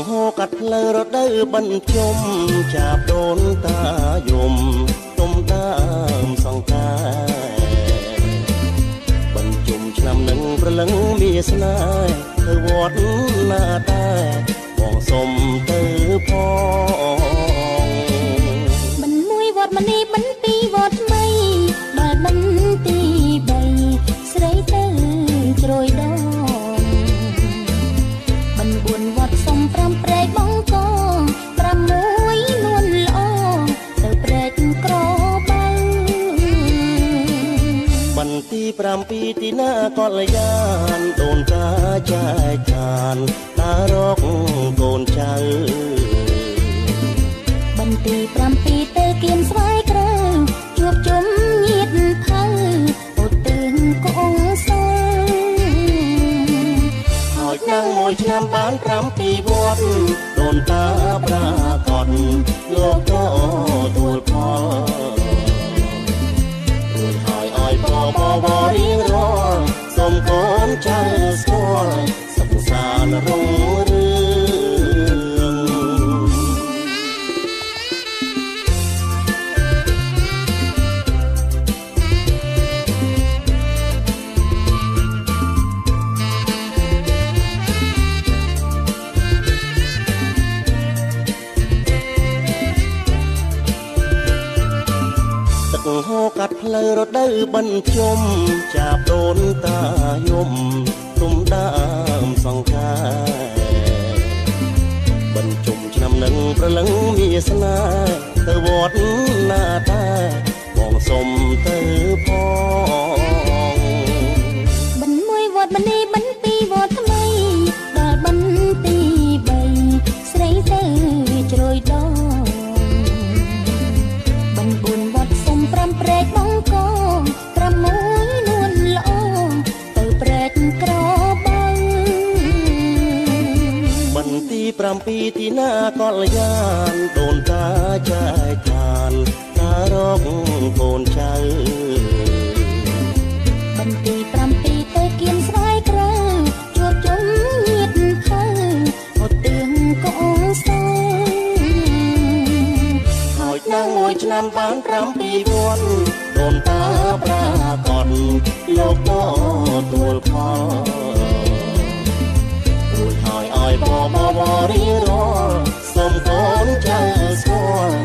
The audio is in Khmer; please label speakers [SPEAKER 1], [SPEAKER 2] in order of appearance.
[SPEAKER 1] ហូកាត់ផ្លូវរដូវបញ្ជុំចាប់ដូនតាយំទុំដើមសង្ការបញ្ជុំឆ្នាំនឹងប្រលឹងមានស្នេហ៍ទៅវត្តណាដែរបងសុំទៅផង
[SPEAKER 2] មិនមួយវត្តមនីមិនពីរវត្តថ្មីដល់មិនទី3ស្រីទៅជ្រោយដងមិន4វត្តសុំ5ព្រែកបងកង6នួនល្អទៅព្រែកក្របើ
[SPEAKER 1] បន្ទី7ទីណាកលយានដូនតាចែកឋានតារកកូនចៅ
[SPEAKER 2] បន្ទី7ទៅគៀនស្វាយក្រៅជួបជុំញាតភៅឧទ្ទិសកូនសូ
[SPEAKER 1] ហើយណាំងមួយឆ្នាំបាន7វត្តដូនតាប្រាកដលោកក៏ទួលផលរួចហើយឲ្យបរៀងរាល់សូមកូនចៅស្គាល់សុខសាន្តរុងរឿងហូកាត់ផ្លូវរដូវបញ្ជុំចាប់ដូនតាយំទុំដើមសង្ការបញ្ជុំឆ្នាំនឹងប្រលឹងមានស្នេហ៍ទៅវត្តណាដែរបងសុំទៅផង
[SPEAKER 2] មិនមួយវត្តមនីមិនពីរវត្តថ្មីដល់បន្ទី3ស្រីទៅជ្រោយដង4វត្តសុំ5ព្រែកបងកង6នួនល្អទៅព្រែកក្របើ
[SPEAKER 1] បន្ទី7ទីណាកលយានដូនតាចែកឋានតារកកូនចៅ
[SPEAKER 2] បន្ទី7ទៅគៀនស្វាយក្រៅជួបជុំញាតភៅឧទ្ទិសកូនសូ
[SPEAKER 1] ហើយណាំងមួយឆ្នាំបាន7វត្តដូនតាប្រាកដលោកក៏ទួលផលរួចហើយឲ្យបរៀងរាល់សូមកូនចៅស្គាល់